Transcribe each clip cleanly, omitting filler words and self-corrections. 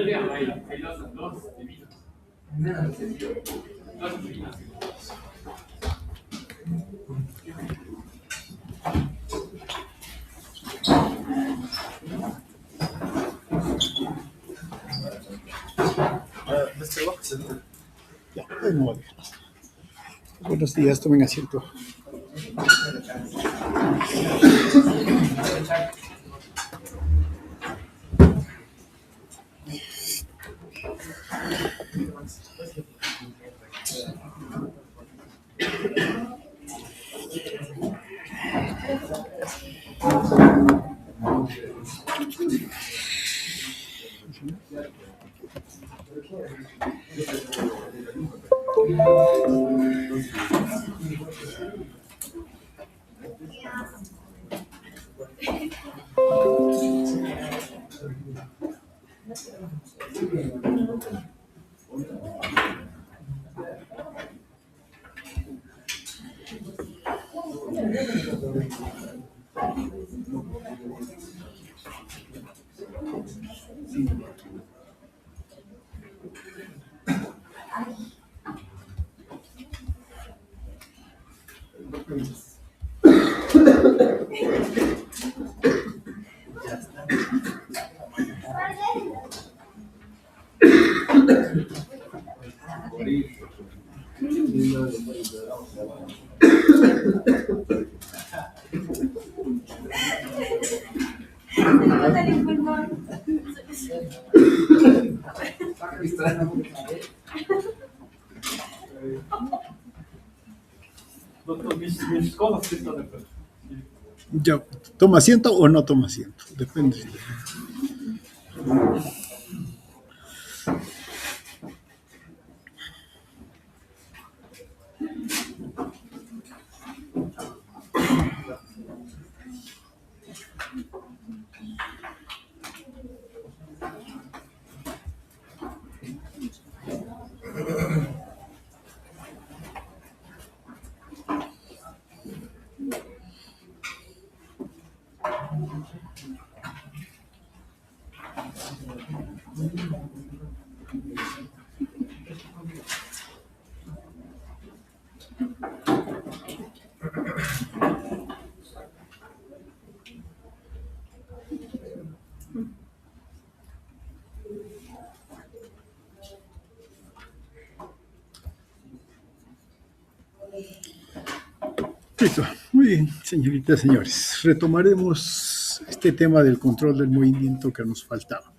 Ya, ahí no va a dejar. Buenos días, tomen asiento. Ya, ¿toma asiento o no toma asiento? Depende. Listo. Muy bien, señoritas, señores. Retomaremos este tema del control del movimiento que nos faltaba.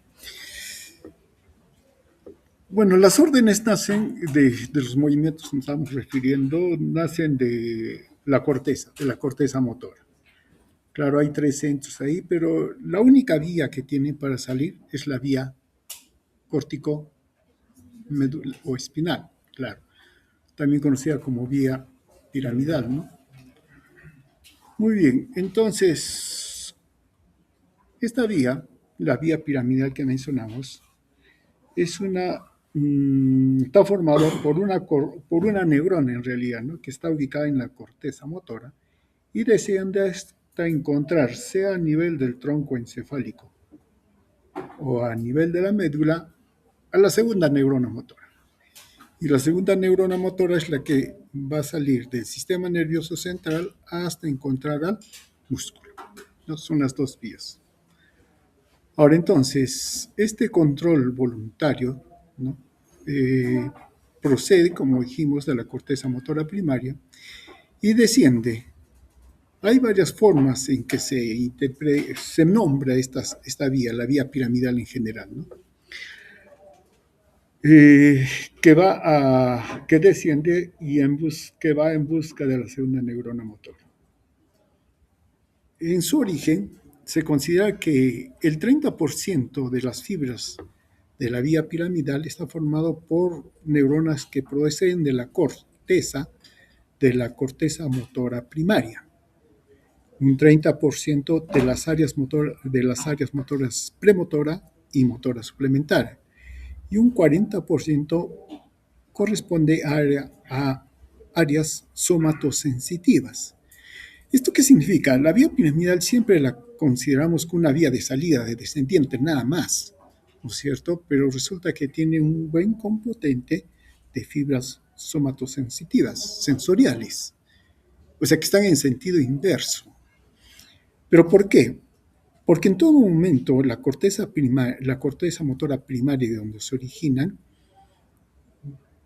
Bueno, las órdenes nacen de los movimientos que nos estamos refiriendo, nacen de la corteza motora. Claro, hay 3 centros ahí, pero la única vía que tienen para salir es la vía córtico medula o espinal, claro, también conocida como vía piramidal, ¿no? Muy bien, entonces, esta vía, la vía piramidal que mencionamos, está formado por una neurona en realidad, ¿no? Que está ubicada en la corteza motora y desciende hasta encontrarse a nivel del tronco encefálico o a nivel de la médula a la segunda neurona motora. Y la segunda neurona motora es la que va a salir del sistema nervioso central hasta encontrar al músculo, ¿no? Son las dos vías. Ahora entonces, este control voluntario, ¿no? Procede, como dijimos, de la corteza motora primaria y desciende. Hay varias formas en que se nombra esta vía, la vía piramidal en general, ¿no? Que desciende y que va en busca de la segunda neurona motora. En su origen, se considera que el 30% de las fibras de la vía piramidal está formado por neuronas que proceden de la corteza motora primaria. Un 30% de las áreas motoras premotora y motora suplementaria. Y un 40% corresponde a áreas somatosensitivas. ¿Esto qué significa? La vía piramidal siempre la consideramos como una vía de salida, de descendiente, nada más, ¿no es cierto? Pero resulta que tiene un buen componente de fibras somatosensitivas, sensoriales, o sea que están en sentido inverso. ¿Pero por qué? Porque en todo momento la corteza motora primaria de donde se originan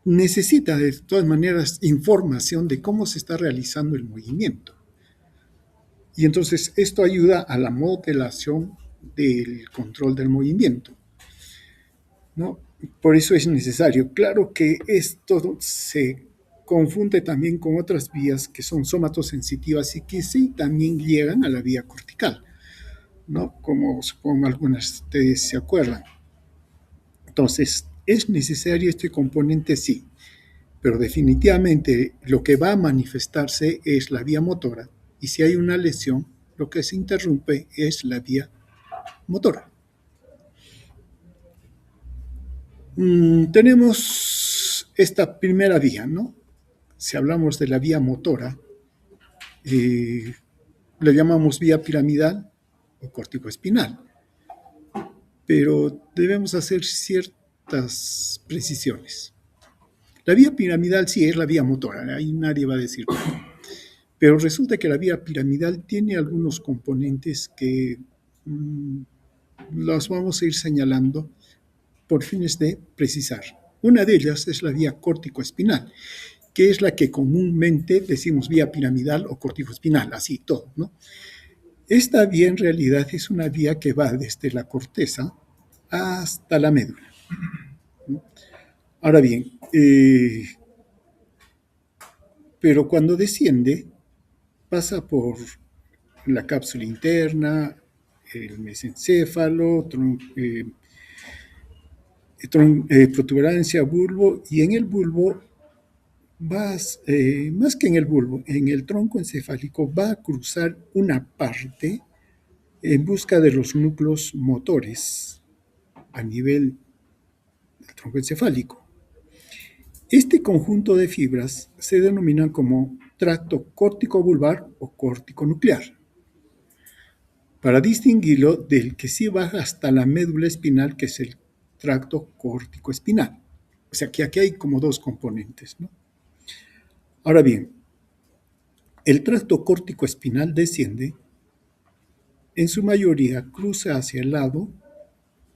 necesita de todas maneras información de cómo se está realizando el movimiento. Y entonces esto ayuda a la modelación del control del movimiento, ¿no? Por eso es necesario. Claro que esto se confunde también con otras vías que son somatosensitivas y que sí también llegan a la vía cortical, ¿no? Como supongo algunas de ustedes se acuerdan. Entonces, ¿es necesario este componente? Sí, pero definitivamente lo que va a manifestarse es la vía motora y si hay una lesión, lo que se interrumpe es la vía motora. Tenemos esta primera vía, ¿no? Si hablamos de la vía motora, le llamamos vía piramidal o corticoespinal, pero debemos hacer ciertas precisiones. La vía piramidal sí es la vía motora, ahí nadie va a decir nada. Pero resulta que la vía piramidal tiene algunos componentes que los vamos a ir señalando por fines de precisar. Una de ellas es la vía córtico-espinal, que es la que comúnmente decimos vía piramidal o corticoespinal, así todo, ¿no? Esta vía en realidad es una vía que va desde la corteza hasta la médula, ¿no? Ahora bien, pero cuando desciende, pasa por la cápsula interna, el mesencéfalo, protuberancia, bulbo, y en el bulbo más que en el bulbo, en el tronco encefálico va a cruzar una parte en busca de los núcleos motores a nivel del tronco encefálico. Este conjunto de fibras se denomina como tracto córtico-bulbar o córtico-nuclear, para distinguirlo del que sí baja hasta la médula espinal, que es el tracto córtico-espinal. O sea que aquí hay como dos componentes, ¿no? Ahora bien, el tracto córtico-espinal desciende, en su mayoría cruza hacia el lado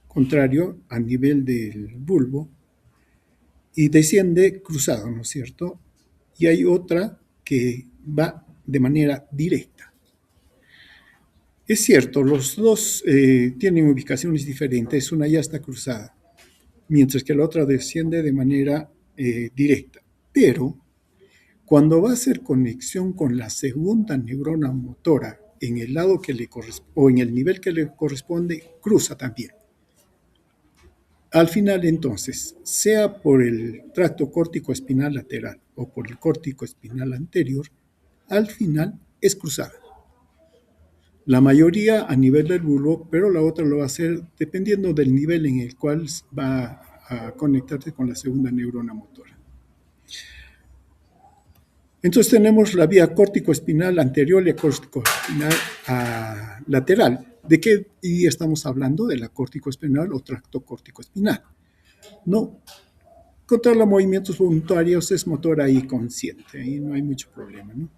contrario a nivel del bulbo y desciende cruzado, ¿no es cierto? Y hay otra que va de manera directa. Es cierto, los dos tienen ubicaciones diferentes, una ya está cruzada, mientras que la otra desciende de manera directa. Pero cuando va a hacer conexión con la segunda neurona motora en el lado que le o en el nivel que le corresponde, cruza también. Al final, entonces, sea por el tracto córtico-espinal lateral o por el córtico-espinal anterior, al final es cruzada. La mayoría a nivel del bulbo, pero la otra lo va a hacer dependiendo del nivel en el cual va a conectarse con la segunda neurona motora. Entonces tenemos la vía córtico-espinal anterior y córtico-espinal lateral. ¿De qué vía estamos hablando? De la córtico-espinal o tracto córtico-espinal. No, controla movimientos voluntarios, es motora y consciente, ahí no hay mucho problema, ¿no?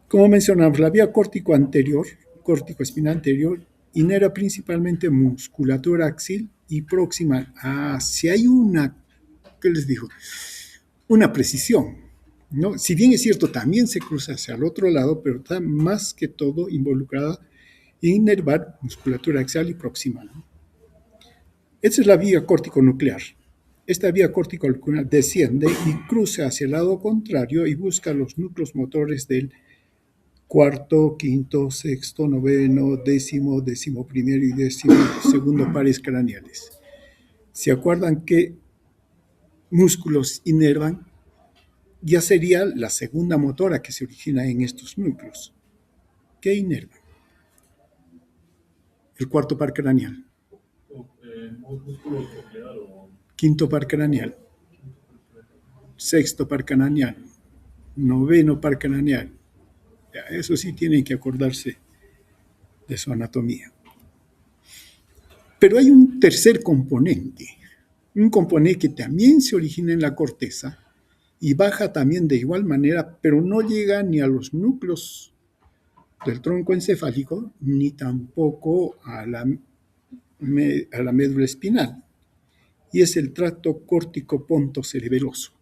Como mencionamos, la vía córtico-espinal anterior, inerva principalmente musculatura axial y proximal. Si hay una, ¿qué les digo? Una precisión, ¿no? Si bien es cierto, también se cruza hacia el otro lado, pero está más que todo involucrada en inervar musculatura axial y proximal, ¿no? Esa es la vía córtico-nuclear. Esta vía córtico-nuclear desciende y cruza hacia el lado contrario y busca los núcleos motores del cuarto, quinto, sexto, noveno, décimo primero y décimo segundo pares craneales. ¿Se acuerdan qué músculos inervan? Ya sería la segunda motora que se origina en estos núcleos. ¿Qué inerva? El cuarto par craneal. Quinto par craneal. Sexto par craneal. Noveno par craneal. Eso sí tienen que acordarse de su anatomía. Pero hay un tercer componente, un componente que también se origina en la corteza y baja también de igual manera, pero no llega ni a los núcleos del tronco encefálico ni tampoco a la médula espinal, y es el tracto córtico-pontocerebeloso.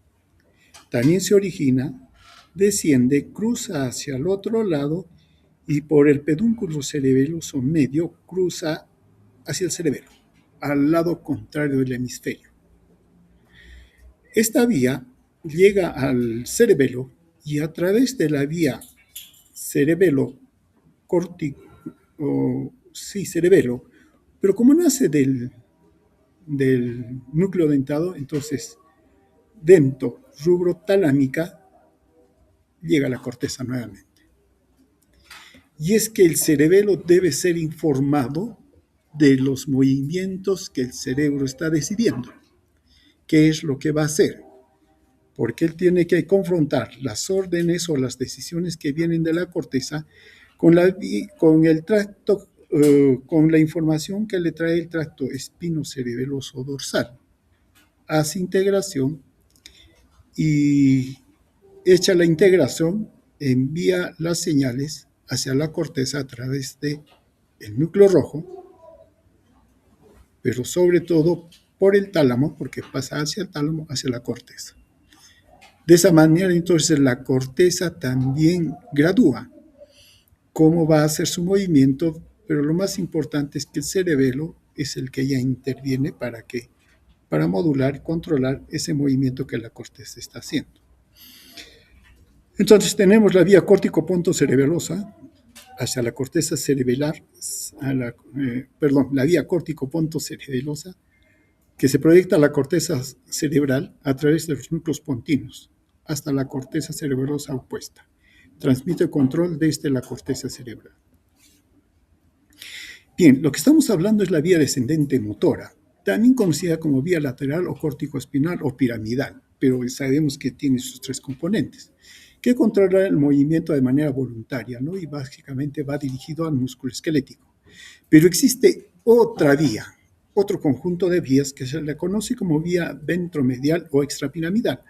También se origina, desciende, cruza hacia el otro lado y por el pedúnculo cerebeloso medio cruza hacia el cerebelo, al lado contrario del hemisferio. Esta vía llega al cerebelo y a través de la vía cerebelo cerebelo, pero como nace del núcleo dentado, entonces dento, rubro talámica, llega a la corteza nuevamente. Y es que el cerebelo debe ser informado de los movimientos que el cerebro está decidiendo, qué es lo que va a hacer, porque él tiene que confrontar las órdenes o las decisiones que vienen de la corteza con el tracto, con la información que le trae el tracto espinocerebeloso dorsal. Hace integración y hecha la integración, envía las señales hacia la corteza a través del núcleo rojo, pero sobre todo por el tálamo, porque pasa hacia el tálamo, hacia la corteza. De esa manera, entonces, la corteza también gradúa cómo va a hacer su movimiento, pero lo más importante es que el cerebelo es el que ya interviene para modular y controlar ese movimiento que la corteza está haciendo. Entonces tenemos la vía córtico-pontocerebelosa hacia la corteza cerebelar, la vía córtico-pontocerebelosa, que se proyecta a la corteza cerebral a través de los núcleos pontinos hasta la corteza cerebelosa opuesta. Transmite control desde la corteza cerebral. Bien, lo que estamos hablando es la vía descendente motora, también conocida como vía lateral o córtico-espinal o piramidal, pero sabemos que tiene sus tres componentes, que controla el movimiento de manera voluntaria, ¿no? Y básicamente va dirigido al músculo esquelético. Pero existe otra vía, otro conjunto de vías que se le conoce como vía ventromedial o extrapiramidal,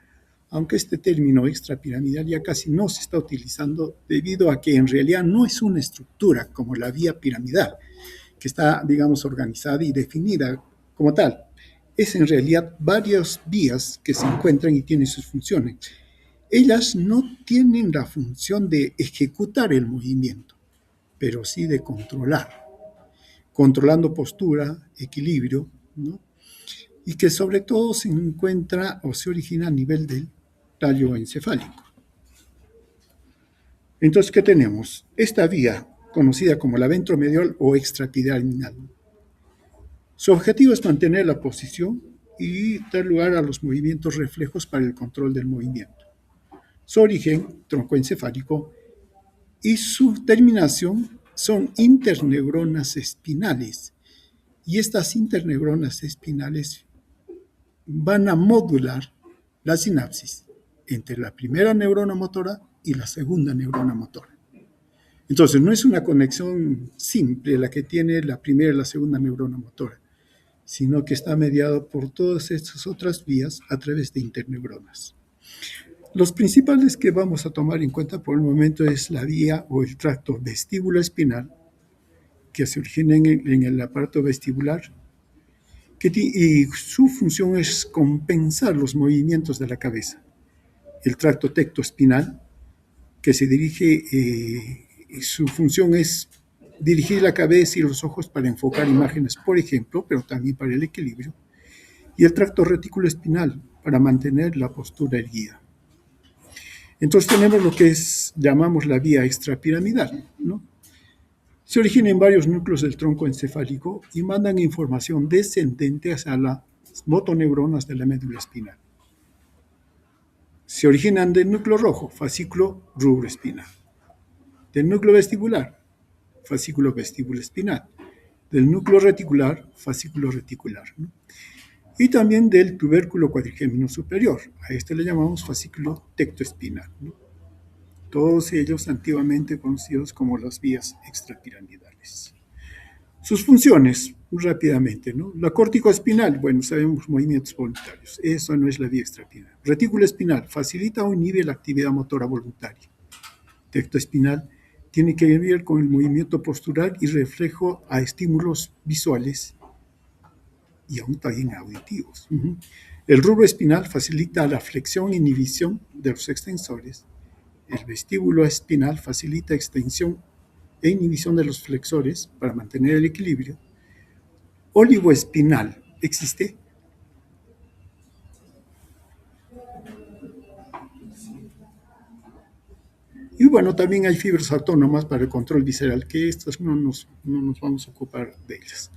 aunque este término extrapiramidal ya casi no se está utilizando debido a que en realidad no es una estructura como la vía piramidal, que está, digamos, organizada y definida como tal. Es en realidad varias vías que se encuentran y tienen sus funciones. Ellas no tienen la función de ejecutar el movimiento, pero sí de controlando postura, equilibrio, ¿no? Y que sobre todo se encuentra o se origina a nivel del tallo encefálico. Entonces, ¿qué tenemos? Esta vía, conocida como la ventromedial o extrapiramidal. Su objetivo es mantener la posición y dar lugar a los movimientos reflejos para el control del movimiento. Su origen, tronco encefálico, y su terminación son interneuronas espinales. Y estas interneuronas espinales van a modular la sinapsis entre la primera neurona motora y la segunda neurona motora. Entonces, no es una conexión simple la que tiene la primera y la segunda neurona motora, sino que está mediado por todas estas otras vías a través de interneuronas. Los principales que vamos a tomar en cuenta por el momento es la vía o el tracto vestíbulo-espinal, que se origina en el aparato vestibular, y su función es compensar los movimientos de la cabeza. El tracto tectoespinal, que se dirige, su función es dirigir la cabeza y los ojos para enfocar imágenes, por ejemplo, pero también para el equilibrio. Y el tracto reticuloespinal, para mantener la postura erguida. Entonces tenemos lo que llamamos la vía extrapiramidal, ¿no? Se origina en varios núcleos del tronco encefálico y mandan información descendente hacia las motoneuronas de la médula espinal. Se originan del núcleo rojo, fascículo rubroespinal. Del núcleo vestibular, fascículo vestíbulo-espinal. Del núcleo reticular, fascículo reticular, ¿no? Y también del tubérculo cuadrigémino superior. A este le llamamos fascículo tectoespinal, ¿no? Todos ellos antiguamente conocidos como las vías extrapiramidales. Sus funciones, rápidamente, ¿no? La corticoespinal, bueno, sabemos movimientos voluntarios. Eso no es la vía extrapinal. Retículo espinal facilita o inhibe la actividad motora voluntaria. Tecto espinal tiene que ver con el movimiento postural y reflejo a estímulos visuales y aún también auditivos. El rubro espinal facilita la flexión e inhibición de los extensores. El vestíbulo espinal facilita extensión e inhibición de los flexores para mantener el equilibrio. Olivoespinal, ¿existe? Y bueno, también hay fibras autónomas para el control visceral, que estas no nos vamos a ocupar de ellas.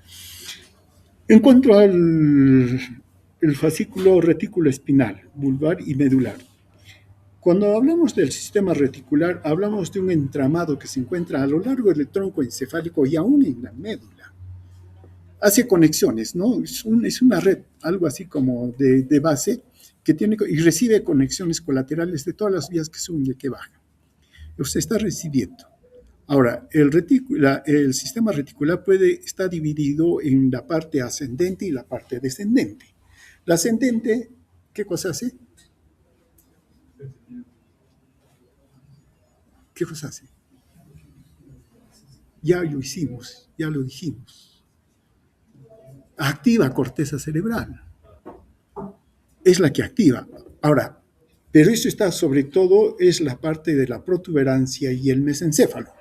En cuanto al el fascículo retículo espinal, vulvar y medular. Cuando hablamos del sistema reticular, hablamos de un entramado que se encuentra a lo largo del tronco encefálico y aún en la médula. Hace conexiones, ¿no? Es una red, algo así como de base, que tiene y recibe conexiones colaterales de todas las vías que suben y que bajan. Usted está recibiendo. Ahora, el sistema reticular estar dividido en la parte ascendente y la parte descendente. La ascendente, ¿qué cosa hace? ¿Qué cosa hace? Ya lo hicimos, ya lo dijimos. Activa corteza cerebral. Es la que activa. Ahora, pero eso está sobre todo, es la parte de la protuberancia y el mesencéfalo.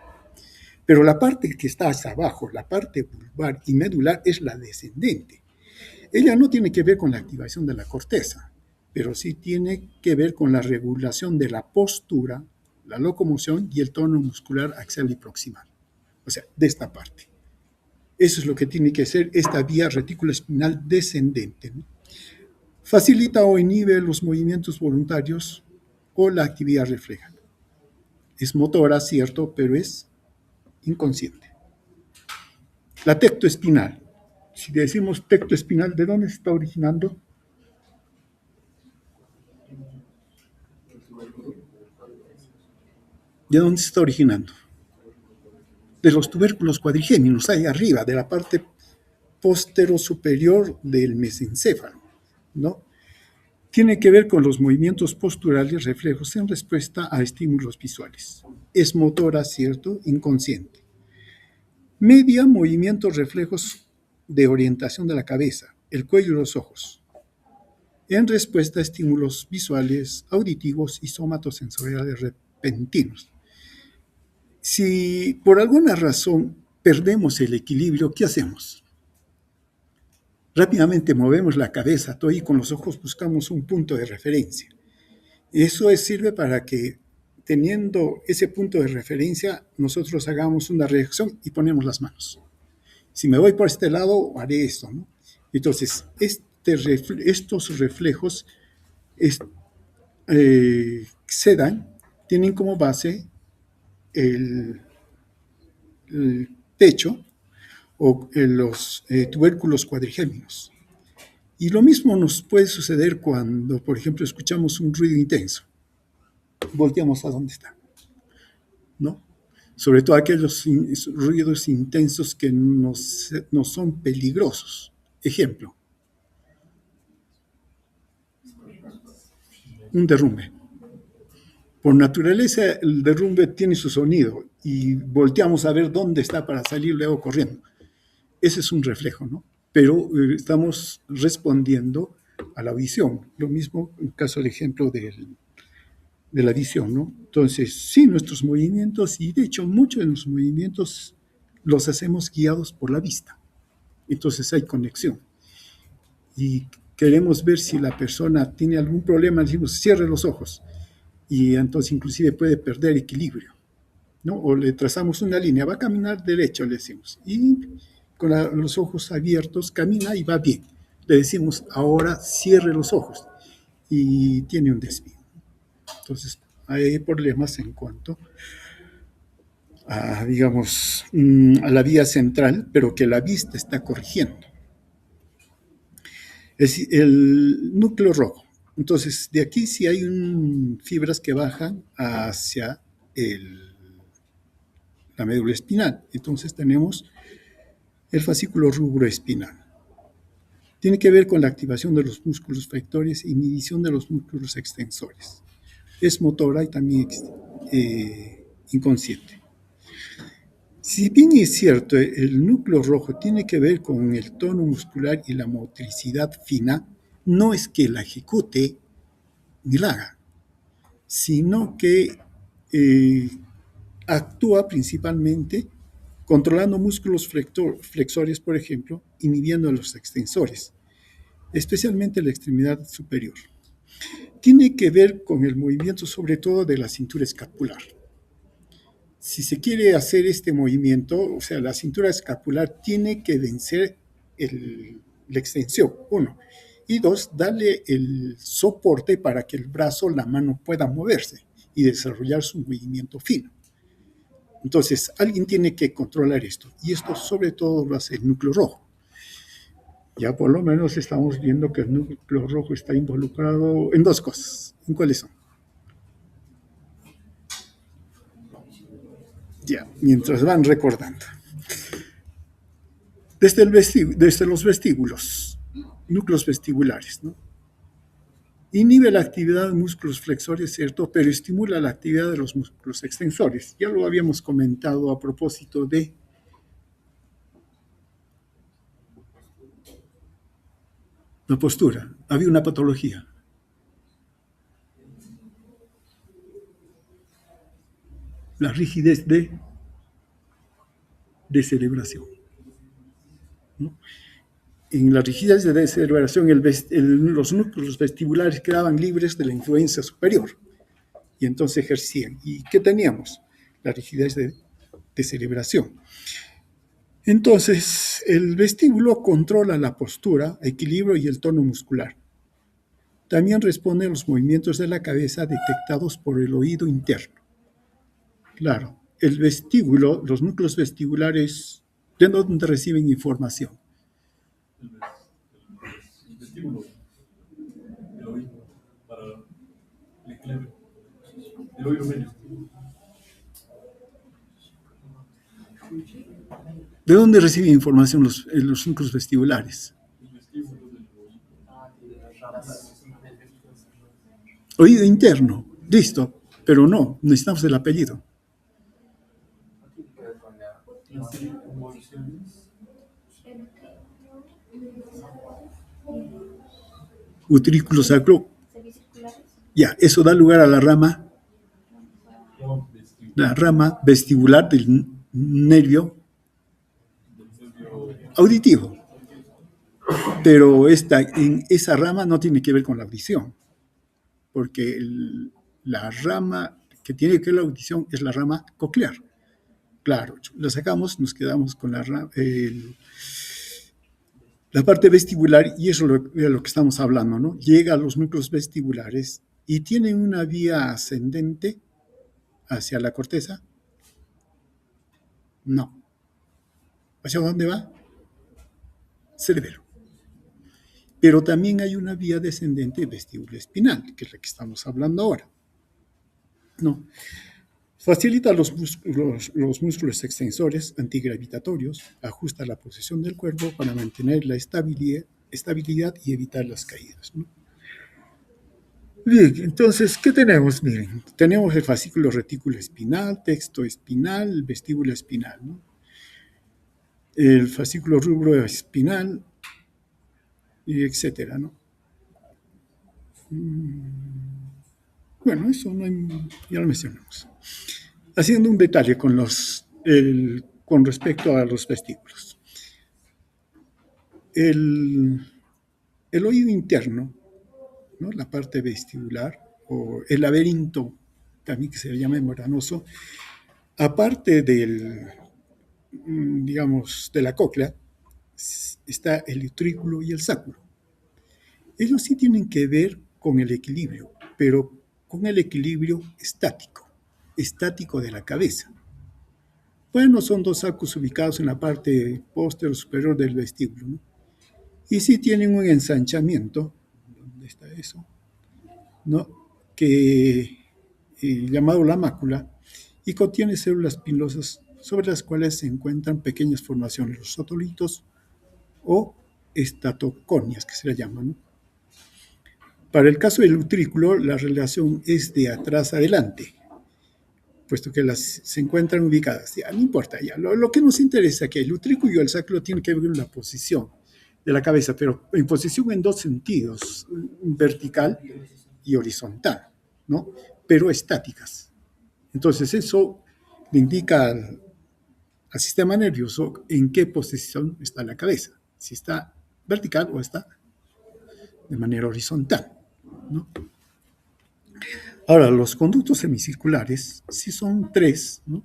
Pero la parte que está hacia abajo, la parte vulvar y medular, es la descendente. Ella no tiene que ver con la activación de la corteza, pero sí tiene que ver con la regulación de la postura, la locomoción y el tono muscular axial y proximal. O sea, de esta parte. Eso es lo que tiene que ser esta vía reticuloespinal descendente, ¿no? Facilita o inhibe los movimientos voluntarios o la actividad refleja. Es motora, cierto, pero es inconsciente. La tectoespinal. Si decimos tectoespinal, ¿de dónde se está originando? ¿De dónde se está originando? De los tubérculos cuadrigéminos, ahí arriba, de la parte posterior del mesencéfalo, ¿no? Tiene que ver con los movimientos posturales reflejos en respuesta a estímulos visuales. Es motora, cierto, inconsciente. Media, movimientos reflejos de orientación de la cabeza, el cuello y los ojos, en respuesta a estímulos visuales, auditivos y somatosensoriales repentinos. Si por alguna razón perdemos el equilibrio, ¿qué hacemos? Rápidamente movemos la cabeza, todo y con los ojos buscamos un punto de referencia. Eso sirve para que, teniendo ese punto de referencia, nosotros hagamos una reacción y ponemos las manos. Si me voy por este lado, haré esto, ¿no? Entonces, estos reflejos se dan, tienen como base el pecho o los tubérculos cuadrigéminos. Y lo mismo nos puede suceder cuando, por ejemplo, escuchamos un ruido intenso. Volteamos a dónde está, ¿no? Sobre todo aquellos ruidos intensos que no son peligrosos. Ejemplo, un derrumbe. Por naturaleza, el derrumbe tiene su sonido y volteamos a ver dónde está para salir luego corriendo. Ese es un reflejo, ¿no? Pero estamos respondiendo a la visión. Lo mismo en caso del ejemplo de la visión, ¿no? Entonces, sí, nuestros movimientos, y de hecho muchos de los movimientos los hacemos guiados por la vista. Entonces hay conexión. Y queremos ver si la persona tiene algún problema, decimos, cierre los ojos. Y entonces inclusive puede perder equilibrio, ¿no? O le trazamos una línea, va a caminar derecho, le decimos. Y con los ojos abiertos camina y va bien. Le decimos, ahora cierre los ojos. Y tiene un desvío. Entonces, hay problemas en cuanto a, digamos, a la vía central, pero que la vista está corrigiendo. Es el núcleo rojo. Entonces, de aquí sí hay fibras que bajan hacia la médula espinal. Entonces tenemos el fascículo rubroespinal. Tiene que ver con la activación de los músculos flexores e inhibición de los músculos extensores. Es motora y también inconsciente. Si bien es cierto, el núcleo rojo tiene que ver con el tono muscular y la motricidad fina, no es que la ejecute ni la haga, sino que actúa principalmente controlando músculos flexores, por ejemplo, inhibiendo a los extensores, especialmente la extremidad superior. Tiene que ver con el movimiento sobre todo de la cintura escapular. Si se quiere hacer este movimiento, o sea, la cintura escapular tiene que vencer la extensión, uno. Y dos, darle el soporte para que el brazo, la mano pueda moverse y desarrollar su movimiento fino. Entonces, alguien tiene que controlar esto. Y esto sobre todo lo hace el núcleo rojo. Ya por lo menos estamos viendo que el núcleo rojo está involucrado en dos cosas. ¿En cuáles son? Ya, mientras van recordando. Desde los vestíbulos, núcleos vestibulares, ¿no? Inhibe la actividad de músculos flexores, ¿cierto? Pero estimula la actividad de los músculos extensores. Ya lo habíamos comentado a propósito de la postura. Había una patología. La rigidez de celebración, ¿no? En la rigidez de celebración, los núcleos vestibulares quedaban libres de la influencia superior y entonces ejercían. ¿Y qué teníamos? La rigidez de celebración. Entonces, el vestíbulo controla la postura, equilibrio y el tono muscular. También responde a los movimientos de la cabeza detectados por el oído interno. Claro, el vestíbulo, los núcleos vestibulares, ¿de dónde reciben información? El vestíbulo, el oído, para el equilibrio, el oído medio. ¿De dónde reciben información los núcleos vestibulares? El vestíbulo del Oído interno, listo, pero no, necesitamos el apellido. Utrículo sacro. Ya, eso da lugar a la rama vestibular del nervio auditivo. Pero en esa rama no tiene que ver con la audición, porque la rama que tiene que ver con la audición es la rama coclear. Claro, la sacamos, nos quedamos con la parte vestibular y eso es de lo que estamos hablando, ¿no? Llega a los núcleos vestibulares y tiene una vía ascendente hacia la corteza. No. ¿Hacia dónde va? Cerebelo. Pero también hay una vía descendente vestíbulo espinal, que es la que estamos hablando ahora. No. Facilita los músculos extensores antigravitatorios, ajusta la posición del cuerpo para mantener la estabilidad y evitar las caídas, ¿no? Bien, entonces, ¿qué tenemos? Miren, tenemos el fascículo retículo espinal, texto espinal, vestíbulo espinal, ¿no? El fascículo rubro espinal, y etcétera, ¿no? Bueno, eso no hay, ya lo mencionamos. Haciendo un detalle con respecto a los vestíbulos. El oído interno, ¿no? La parte vestibular, o el laberinto, también que se le llama membranoso, aparte digamos, de la cóclea, está el utrículo y el sacro. Ellos sí tienen que ver con el equilibrio, pero con el equilibrio estático de la cabeza. Bueno, son dos sacos ubicados en la parte posterior superior del vestíbulo, ¿no? Y sí tienen un ensanchamiento, ¿dónde está eso? ¿No? Llamado la mácula, y contiene células pilosas sobre las cuales se encuentran pequeñas formaciones, los otolitos o estatoconias, que se le llaman, ¿no? Para el caso del utrículo, la relación es de atrás a adelante, puesto que se encuentran ubicadas. Ya, no importa, ya. Lo que nos interesa es que el utrículo y el sacro tienen que ver con la posición de la cabeza, pero en posición en dos sentidos, vertical y horizontal, ¿no? Pero estáticas. Entonces eso le indica al sistema nervioso en qué posición está la cabeza, si está vertical o está de manera horizontal, ¿no? Ahora, los conductos semicirculares sí son tres, ¿no?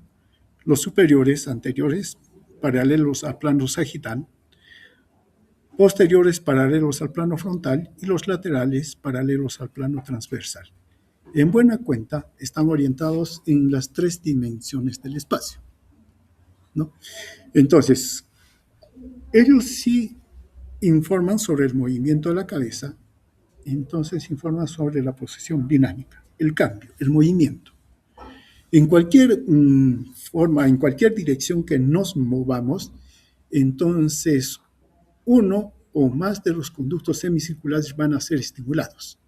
Los superiores, anteriores, paralelos al plano sagital, posteriores paralelos al plano frontal y los laterales paralelos al plano transversal. En buena cuenta, están orientados en las tres dimensiones del espacio, ¿no? Entonces, ellos sí informan sobre el movimiento de la cabeza, entonces informan sobre la posición dinámica, el cambio, el movimiento. En cualquier forma, en cualquier dirección que nos movamos, entonces uno o más de los conductos semicirculares van a ser estimulados.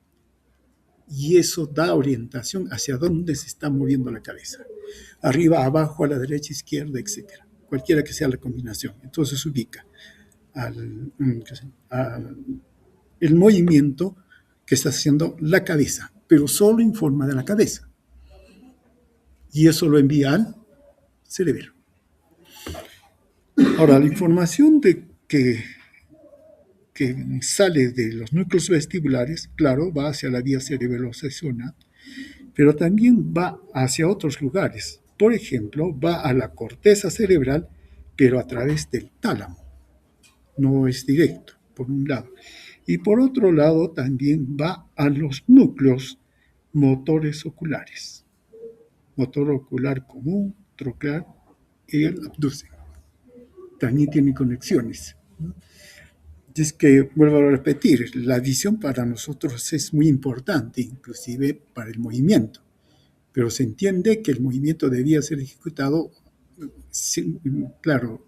Y eso da orientación hacia dónde se está moviendo la cabeza. Arriba, abajo, a la derecha, izquierda, etc. Cualquiera que sea la combinación. Entonces ubica el movimiento que está haciendo la cabeza, pero solo en forma de la cabeza. Y eso lo envía al cerebro. Ahora, la información que sale de los núcleos vestibulares, claro, va hacia la vía cerebelo-occipital, pero también va hacia otros lugares. Por ejemplo, va a la corteza cerebral, pero a través del tálamo. No es directo, por un lado. Y por otro lado, también va a los núcleos motores oculares. Motor ocular común, trocar y el abducen. También tienen conexiones, ¿no? Es que, vuelvo a repetir, la visión para nosotros es muy importante, inclusive para el movimiento, pero se entiende que el movimiento debía ser ejecutado, claro,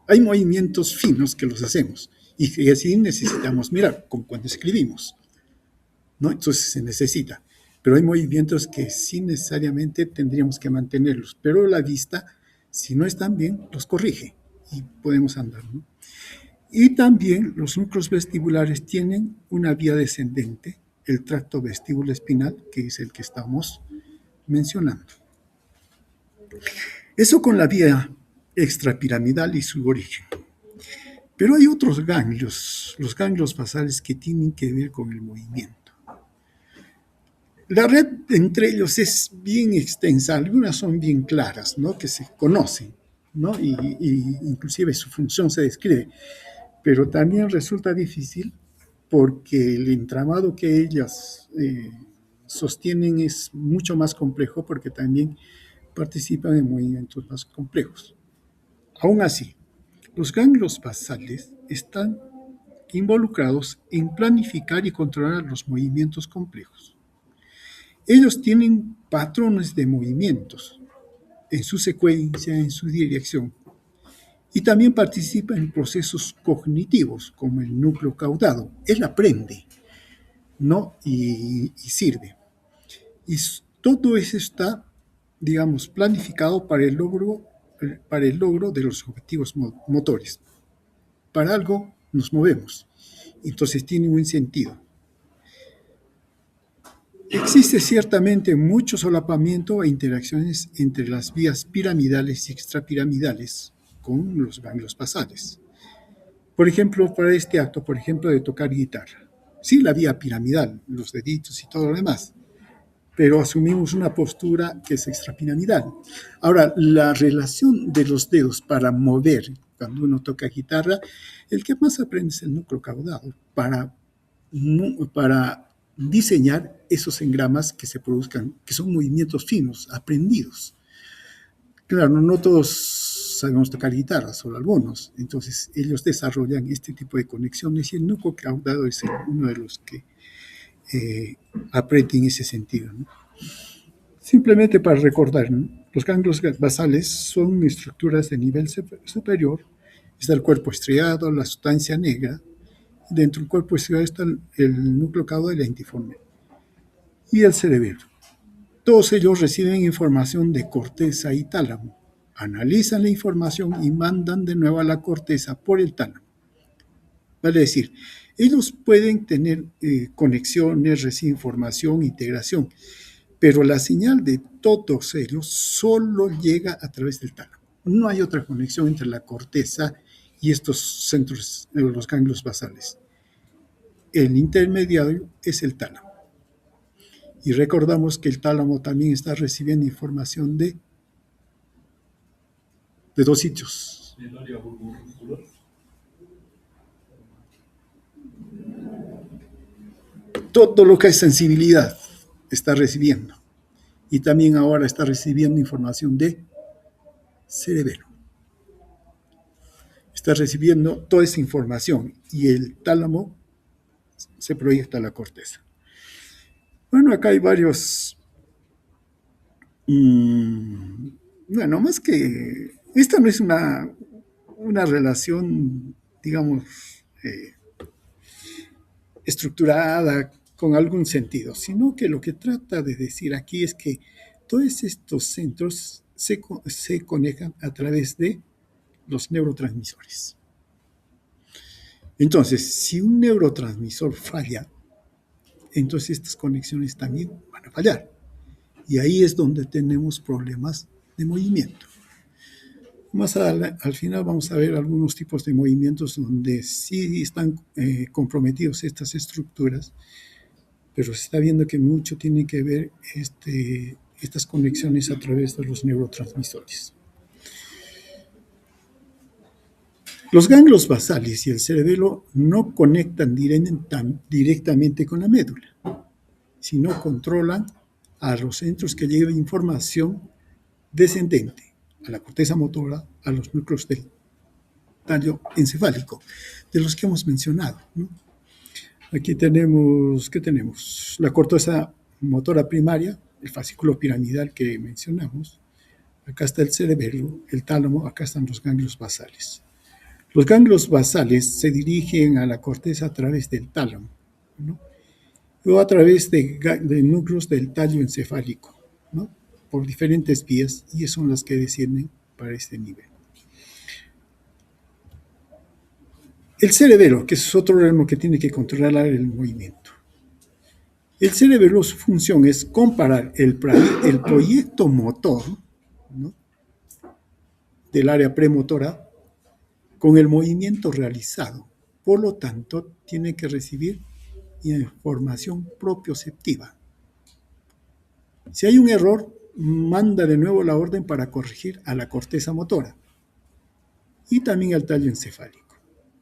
hay movimientos finos que los hacemos y así necesitamos mirar, como cuando escribimos, ¿no? Entonces se necesita, pero hay movimientos que sí necesariamente tendríamos que mantenerlos, pero la vista, si no están bien, los corrige y podemos andar, ¿no? Y también los núcleos vestibulares tienen una vía descendente, el tracto vestíbulo espinal, que es el que estamos mencionando. Eso con la vía extrapiramidal y su origen. Pero hay otros ganglios, los ganglios basales, que tienen que ver con el movimiento. La red entre ellos es bien extensa, algunas son bien claras, ¿no? Que se conocen, ¿no? Y inclusive su función se describe, pero también resulta difícil porque el entramado que ellas sostienen es mucho más complejo, porque también participan en movimientos más complejos. Aún así, los ganglios basales están involucrados en planificar y controlar los movimientos complejos. Ellos tienen patrones de movimientos en su secuencia, en su dirección, y también participa en procesos cognitivos, como el núcleo caudado. Él aprende, ¿no? Y sirve. Y todo eso está, digamos, planificado para el logro de los objetivos motores. Para algo nos movemos, entonces tiene un sentido. Existe ciertamente mucho solapamiento e interacciones entre las vías piramidales y extrapiramidales con los ganglios basales. Por ejemplo, para este acto, por ejemplo, de tocar guitarra. Sí, la vía piramidal, los deditos y todo lo demás, pero asumimos una postura que es extrapiramidal. Ahora, la relación de los dedos para mover cuando uno toca guitarra, el que más aprende es el núcleo caudado para diseñar esos engramas que se produzcan, que son movimientos finos, aprendidos. Claro, no todos sabemos tocar guitarra, solo algunos. Entonces, ellos desarrollan este tipo de conexiones y el núcleo caudado es uno de los que aprende en ese sentido, ¿no? Simplemente para recordar, ¿no? Los ganglios basales son estructuras de nivel superior. Está el cuerpo estriado, la sustancia negra. Dentro del cuerpo estriado está el núcleo caudal lentiforme y el cerebelo. Todos ellos reciben información de corteza y tálamo, analizan la información y mandan de nuevo a la corteza por el tálamo. Vale decir, ellos pueden tener conexiones, recibir información, integración, pero la señal de todos ellos solo llega a través del tálamo. No hay otra conexión entre la corteza y estos centros, los ganglios basales. El intermediario es el tálamo. Y recordamos que el tálamo también está recibiendo información de dos sitios. ¿Y el área bulbocelular? Todo lo que es sensibilidad está recibiendo. Y también ahora está recibiendo información de cerebelo. Está recibiendo toda esa información y el tálamo se proyecta a la corteza. Bueno, acá hay varios. Bueno, más que. Esta no es una relación, digamos, estructurada con algún sentido, sino que lo que trata de decir aquí es que todos estos centros se conectan a través de los neurotransmisores. Entonces, si un neurotransmisor falla, entonces estas conexiones también van a fallar. Y ahí es donde tenemos problemas de movimiento. Más al final vamos a ver algunos tipos de movimientos donde sí están comprometidos estas estructuras, pero se está viendo que mucho tiene que ver estas conexiones a través de los neurotransmisores. Los ganglios basales y el cerebelo no conectan directamente con la médula, sino controlan a los centros que llevan información descendente, a la corteza motora, a los núcleos del tallo encefálico, de los que hemos mencionado, ¿no? Aquí tenemos, ¿qué tenemos? La corteza motora primaria, el fascículo piramidal que mencionamos. Acá está el cerebelo, el tálamo, acá están los ganglios basales. Los ganglios basales se dirigen a la corteza a través del tálamo, ¿no? O a través de núcleos del tallo encefálico, ¿no? Por diferentes vías, y son las que descienden para este nivel. El cerebelo, que es otro órgano que tiene que controlar el movimiento. El cerebelo, su función es comparar el proyecto motor, ¿no?, del área premotora con el movimiento realizado. Por lo tanto, tiene que recibir información propioceptiva. Si hay un error, manda de nuevo la orden para corregir a la corteza motora y también al tallo encefálico,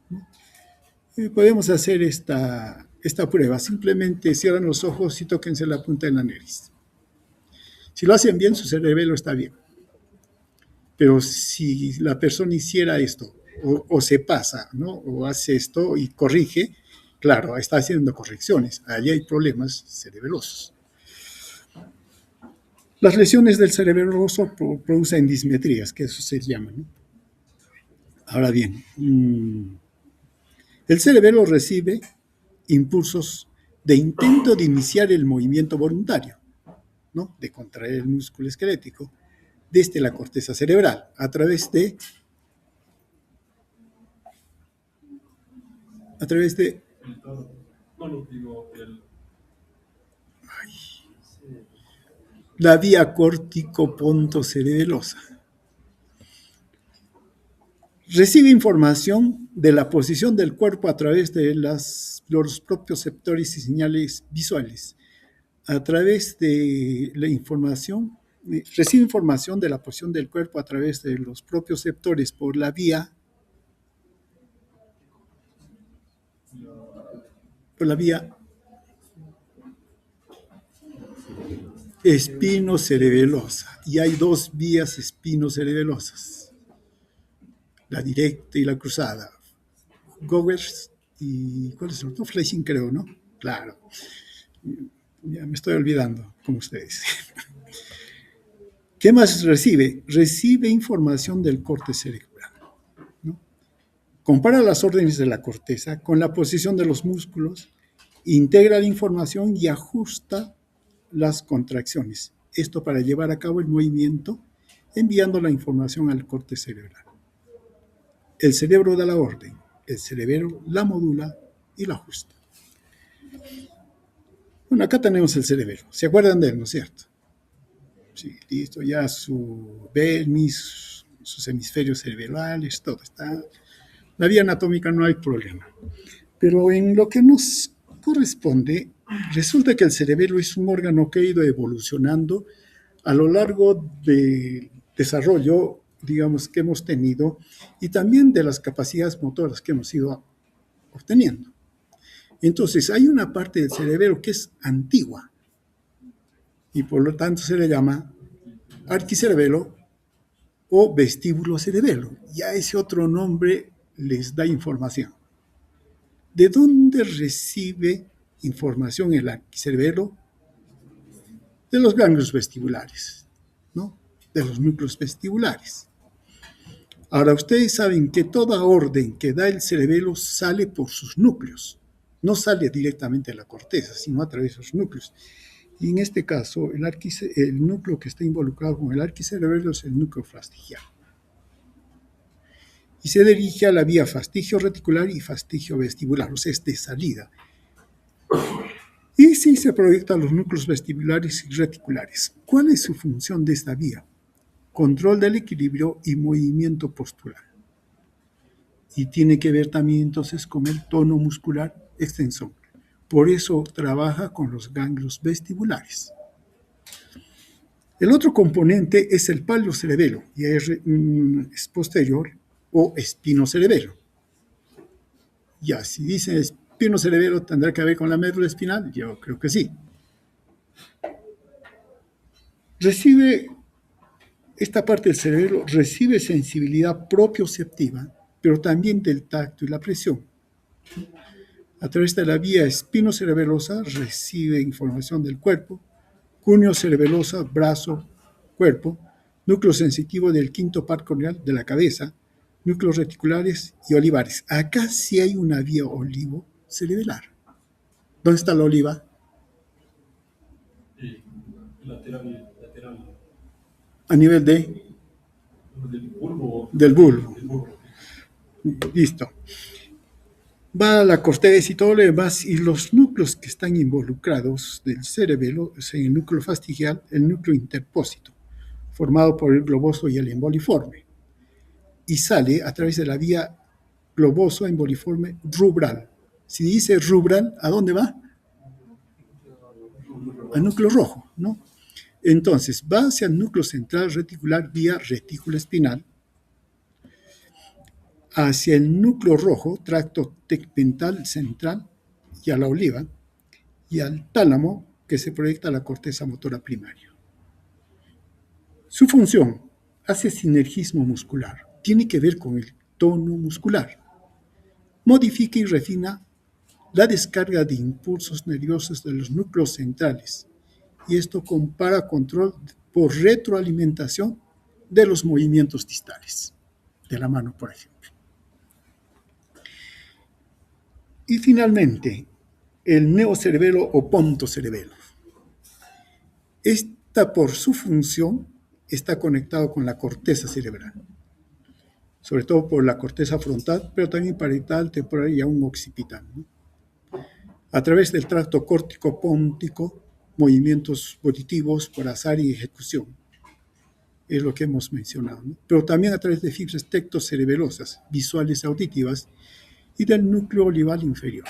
¿no? Podemos hacer esta prueba. Simplemente cierran los ojos y tóquense la punta de la nariz. Si lo hacen bien, su cerebelo está bien. Pero si la persona hiciera esto, o se pasa, ¿no?, o hace esto y corrige, claro, está haciendo correcciones. Allí hay problemas cerebelosos. Las lesiones del cerebeloso producen dismetrías, que eso se llama, ¿no? Ahora bien, el cerebelo recibe impulsos de intento de iniciar el movimiento voluntario, ¿no?, de contraer el músculo esquelético, desde la corteza cerebral, a través de la vía córtico-pontocerebelosa. Recibe información de la posición del cuerpo a través de los propioceptores y señales visuales. A través de la información, recibe información de la posición del cuerpo a través de los propioceptores por la vía espinocerebelosa. Y hay dos vías espinocerebelosas, la directa y la cruzada. Gowers y ¿cuál es el otro? Fleischmann, creo, ¿no? Claro. Ya me estoy olvidando, como ustedes. ¿Qué más recibe? Recibe información del corte cerebral, ¿no? Compara las órdenes de la corteza con la posición de los músculos, integra la información y ajusta las contracciones. Esto para llevar a cabo el movimiento, enviando la información al corte cerebral. El cerebro da la orden, el cerebro la modula y la ajusta. Bueno, acá tenemos el cerebro. ¿Se acuerdan de él, no es cierto? Sí, listo, ya su vermis, sus hemisferios cerebrales, todo está. La vía anatómica no hay problema. Pero en lo que nos corresponde, resulta que el cerebro es un órgano que ha ido evolucionando a lo largo del desarrollo, digamos, que hemos tenido y también de las capacidades motoras que hemos ido obteniendo. Entonces, hay una parte del cerebro que es antigua y por lo tanto se le llama arquicerebelo o vestíbulo cerebelo. Ya ese otro nombre les da información. ¿De dónde recibe información el arquicerebelo? De los ganglios vestibulares, ¿no? De los núcleos vestibulares. Ahora, ustedes saben que toda orden que da el cerebelo sale por sus núcleos. No sale directamente de la corteza, sino a través de sus núcleos. Y en este caso, el núcleo que está involucrado con el arquicerebelo es el núcleo fastigial. Y se dirige a la vía fastigio reticular y fastigio vestibular, o sea, es de salida. Y sí se proyecta a los núcleos vestibulares y reticulares. ¿Cuál es su función de esta vía? Control del equilibrio y movimiento postural. Y tiene que ver también entonces con el tono muscular extensor. Por eso trabaja con los ganglios vestibulares. El otro componente es el paleocerebelo, y es posterior o espinocerebelo. Ya, si dice espinocerebelo, ¿tendrá que ver con la médula espinal? Yo creo que sí. Esta parte del cerebro recibe sensibilidad propioceptiva, pero también del tacto y la presión. A través de la vía espinocerebelosa recibe información del cuerpo, cúneo cerebelosa, brazo, cuerpo, núcleo sensitivo del quinto par corneal de la cabeza, núcleos reticulares y olivares. Acá sí hay una vía olivo-cerebelar. ¿Dónde está la oliva? Lateral A nivel del bulbo. del bulbo. Listo. Va a la corteza y todo lo demás, y los núcleos que están involucrados del cerebelo es el núcleo fastigial, el núcleo interpósito, formado por el globoso y el emboliforme, y sale a través de la vía globoso emboliforme rubral. Si dice rubral, ¿a dónde va? Al núcleo rojo, ¿no? Entonces, va hacia el núcleo central reticular vía retícula espinal, hacia el núcleo rojo, tracto tegmental central, y a la oliva, y al tálamo, que se proyecta a la corteza motora primaria. Su función, hace sinergismo muscular, tiene que ver con el tono muscular. Modifica y refina la descarga de impulsos nerviosos de los núcleos centrales, y esto compara control por retroalimentación de los movimientos distales, de la mano, por ejemplo. Y finalmente, el neocerebelo o pontocerebelo. Esta, por su función, está conectado con la corteza cerebral, sobre todo por la corteza frontal, pero también parietal, temporal y aún occipital, ¿no? A través del tracto córtico-póntico, movimientos volitivos por azar y ejecución, es lo que hemos mencionado, ¿no? Pero también a través de fibras tectocerebelosas, visuales y auditivas, y del núcleo olivar inferior.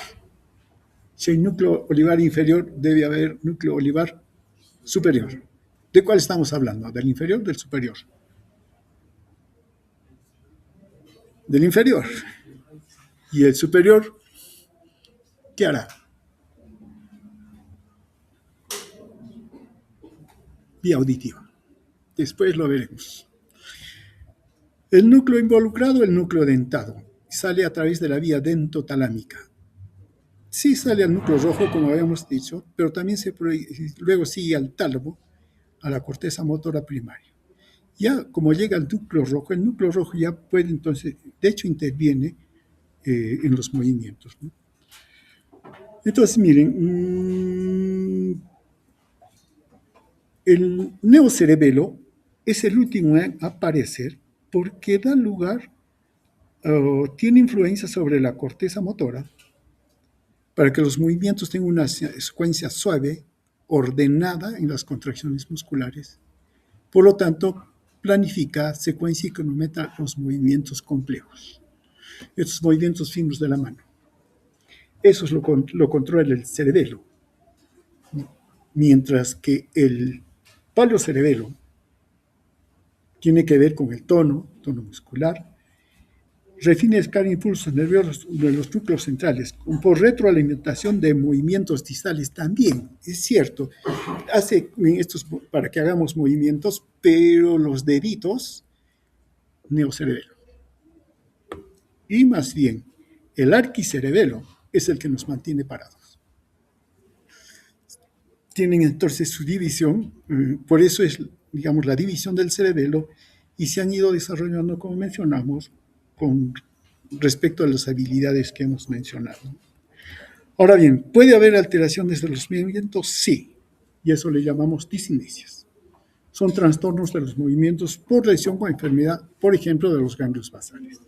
Si hay núcleo olivar inferior, debe haber núcleo olivar superior. ¿De cuál estamos hablando? ¿Del inferior o del superior? Del inferior. ¿Y el superior qué hará? Vía auditiva. Después lo veremos. El núcleo involucrado, el núcleo dentado, sale a través de la vía dentotalámica. Sí sale al núcleo rojo, como habíamos dicho, pero también luego sigue al tálamo, a la corteza motora primaria. Ya como llega al núcleo rojo, el núcleo rojo ya puede entonces, de hecho interviene en los movimientos, ¿no? Entonces, miren, el neocerebelo es el último en aparecer porque da lugar o tiene influencia sobre la corteza motora para que los movimientos tengan una secuencia suave, ordenada en las contracciones musculares. Por lo tanto, planifica, secuencia y cronometra los movimientos complejos, estos movimientos finos de la mano. Eso es lo controla el cerebelo. Mientras que el paleocerebelo tiene que ver con el tono muscular, refine cada impulsos nerviosos de los núcleos centrales, por retroalimentación de movimientos distales también, es cierto, hace estos para que hagamos movimientos, pero los deditos, neocerebelo. Y más bien, el arquicerebelo es el que nos mantiene parados. Tienen entonces su división, por eso es, digamos, la división del cerebelo, y se han ido desarrollando, como mencionamos, con respecto a las habilidades que hemos mencionado. Ahora bien, ¿puede haber alteraciones de los movimientos? Sí, y eso le llamamos disinesias. Son trastornos de los movimientos por lesión o enfermedad, por ejemplo, de los ganglios basales.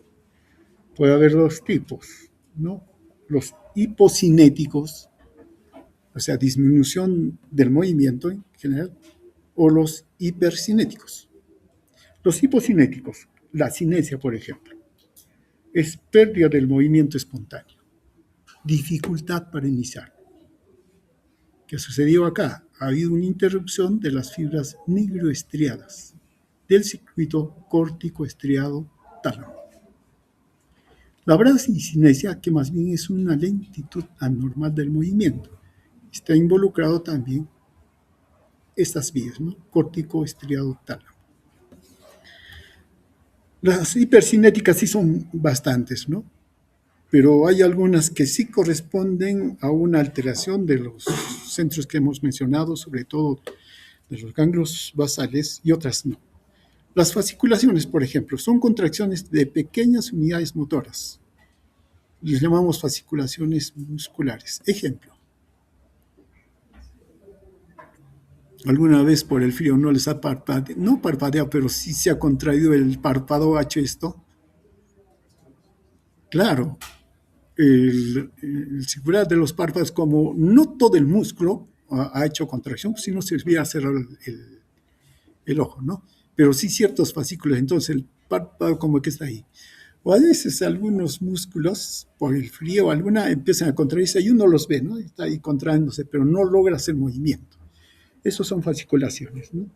Puede haber dos tipos, ¿no? Los hipocinéticos, o sea, disminución del movimiento en general, o los hipercinéticos. Los hipocinéticos, la cinesia, por ejemplo, es pérdida del movimiento espontáneo, dificultad para iniciar. ¿Qué sucedió acá? Ha habido una interrupción de las fibras nigroestriadas del circuito córtico-estriado tálamo. La bradicinesia, que más bien es una lentitud anormal del movimiento, está involucrado también estas vías, ¿no? Córtico-estriado tálamo. Las hipercinéticas sí son bastantes, ¿no? Pero hay algunas que sí corresponden a una alteración de los centros que hemos mencionado, sobre todo de los ganglios basales, y otras no. Las fasciculaciones, por ejemplo, son contracciones de pequeñas unidades motoras. Les llamamos fasciculaciones musculares. Ejemplo. ¿Alguna vez por el frío no les ha parpadeado? No parpadeado, pero sí se ha contraído el párpado, ha hecho esto. Claro, el circular de los párpados, como no todo el músculo ha hecho contracción, si no se hubiera cerrado el ojo, ¿no? Pero sí ciertos fascículos, entonces el párpado como que está ahí. O a veces algunos músculos, por el frío, empiezan a contraerse y uno los ve, ¿no? Está ahí contrayéndose, pero no logra hacer movimiento. Esos son fasciculaciones, ¿no?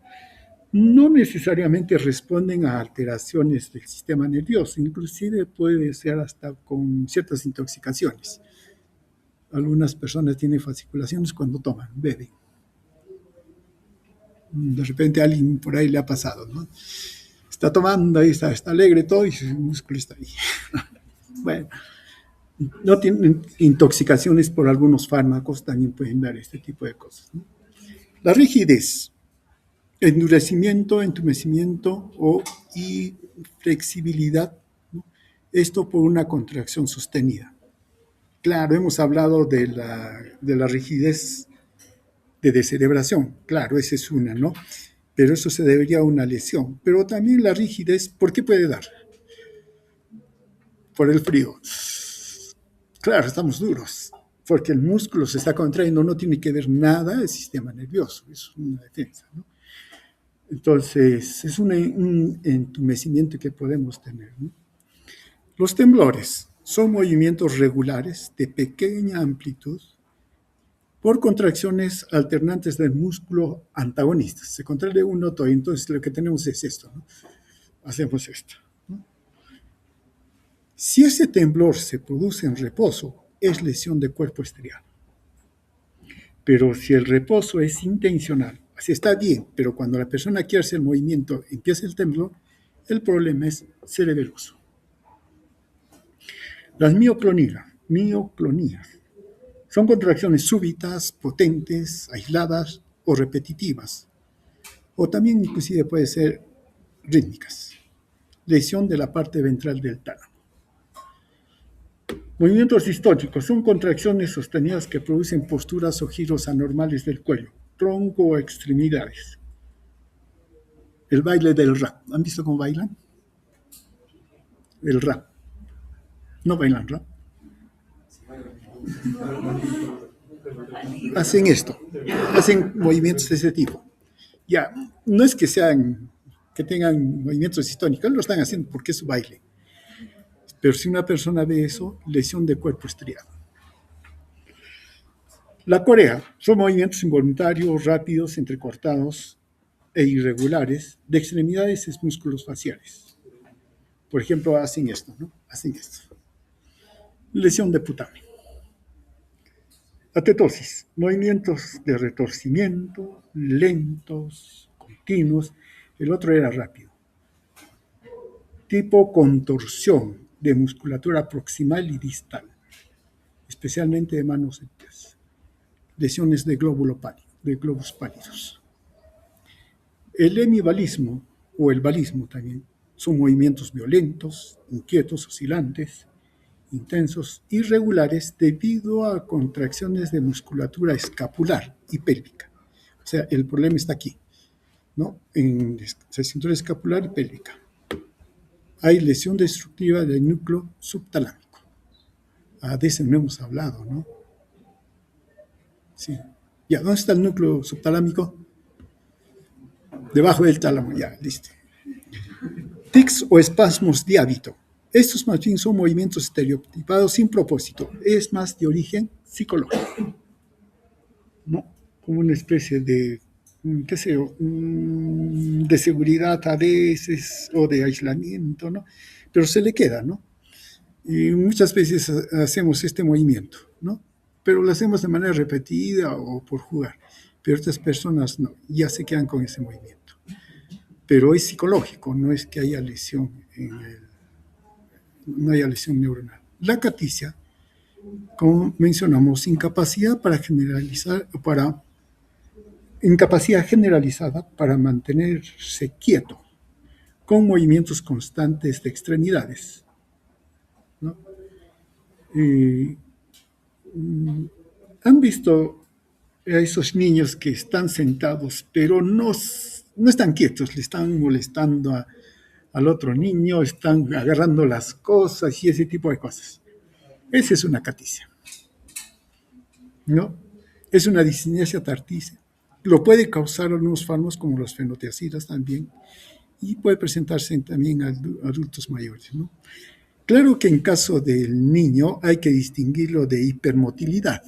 No necesariamente responden a alteraciones del sistema nervioso, inclusive puede ser hasta con ciertas intoxicaciones. Algunas personas tienen fasciculaciones cuando toman, beben. De repente a alguien por ahí le ha pasado, ¿no? Está tomando, ahí está alegre todo y su músculo está ahí. Bueno, no tienen intoxicaciones por algunos fármacos, también pueden dar este tipo de cosas, ¿no? La rigidez, endurecimiento, entumecimiento o inflexibilidad, ¿no? Esto por una contracción sostenida. Claro, hemos hablado de la rigidez de descerebración, claro, esa es una, ¿no? Pero eso se debería a una lesión. Pero también la rigidez, ¿por qué puede dar? Por el frío. Claro, estamos duros, porque el músculo se está contrayendo, no tiene que ver nada el sistema nervioso, es una defensa, ¿no? Entonces, es un entumecimiento que podemos tener, ¿no? Los temblores son movimientos regulares de pequeña amplitud por contracciones alternantes del músculo antagonista. Se contrae uno todo, entonces lo que tenemos es esto, ¿no? Hacemos esto, ¿no? Si ese temblor se produce en reposo, es lesión de cuerpo estriado. Pero si el reposo es intencional, así está bien, pero cuando la persona quiere hacer el movimiento, empieza el temblor, el problema es cerebeloso. Las mioclonías son contracciones súbitas, potentes, aisladas o repetitivas. O también inclusive puede ser rítmicas. Lesión de la parte ventral del tálamo. Movimientos distónicos son contracciones sostenidas que producen posturas o giros anormales del cuello, tronco o extremidades. El baile del rap. ¿Han visto cómo bailan? El rap. No bailan rap. Hacen esto. Hacen movimientos de ese tipo. Ya, no es que tengan movimientos distónicos, lo están haciendo porque es su baile. Pero si una persona ve eso, lesión de cuerpo estriado. La corea son movimientos involuntarios, rápidos, entrecortados e irregulares de extremidades y músculos faciales. Por ejemplo, hacen esto, ¿no? Hacen esto. Lesión de putamen. Atetosis, movimientos de retorcimiento, lentos, continuos. El otro era rápido. Tipo contorsión de musculatura proximal y distal, especialmente de manos y pies. Lesiones de globos pálidos. El hemibalismo o el balismo también son movimientos violentos, inquietos, oscilantes, intensos, irregulares debido a contracciones de musculatura escapular y pélvica. O sea, el problema está aquí, ¿no? En la cintura escapular y pélvica. Hay lesión destructiva del núcleo subtalámico. De ese no hemos hablado, ¿no? Sí. Ya, ¿dónde está el núcleo subtalámico? Debajo del tálamo, ya, listo. Tics o espasmos de hábito. Estos más bien son movimientos estereotipados sin propósito. Es más de origen psicológico, ¿no? Como una especie de, qué sé yo, de seguridad a veces o de aislamiento, ¿no? Pero se le queda, ¿no? Y muchas veces hacemos este movimiento, ¿no? Pero lo hacemos de manera repetida o por jugar. Pero estas personas no, ya se quedan con ese movimiento. Pero es psicológico, no es que haya lesión no haya lesión neuronal. La caticia, como mencionamos, incapacidad generalizada para mantenerse quieto, con movimientos constantes de extremidades, ¿no? ¿Han visto a esos niños que están sentados, pero no están quietos, le están molestando al otro niño, están agarrando las cosas y ese tipo de cosas? Esa es una caticia, ¿no? Es una discinesia tardicia. Lo puede causar algunos fármacos como los fenotiazidas también, y puede presentarse también en adultos mayores, ¿no? Claro que en caso del niño hay que distinguirlo de hipermotilidad.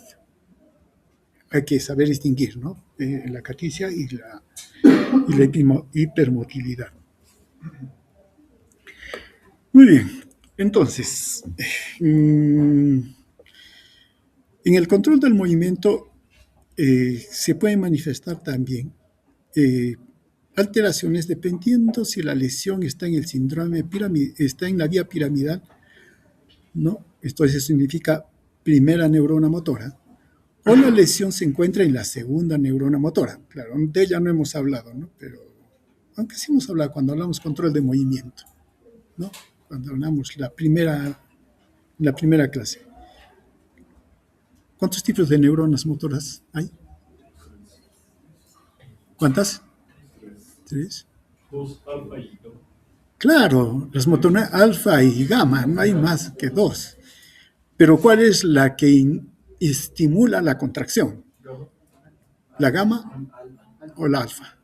Hay que saber distinguir, ¿no? La caticia y la hipermotilidad. Muy bien, entonces, en el control del movimiento se pueden manifestar también alteraciones dependiendo si la lesión está en el síndrome está en la vía piramidal, ¿no? Esto significa primera neurona motora, o la lesión se encuentra en la segunda neurona motora. Claro, de ella no hemos hablado, ¿no? Pero, aunque sí hemos hablado cuando hablamos control de movimiento, ¿no? Cuando hablamos la primera clase. ¿Cuántos tipos de neuronas motoras hay? ¿Cuántas? ¿Tres? Dos alfa y gamma. Claro, las motoras alfa y gamma, no hay más que dos. Pero ¿cuál es la que estimula la contracción? ¿La gamma o la alfa?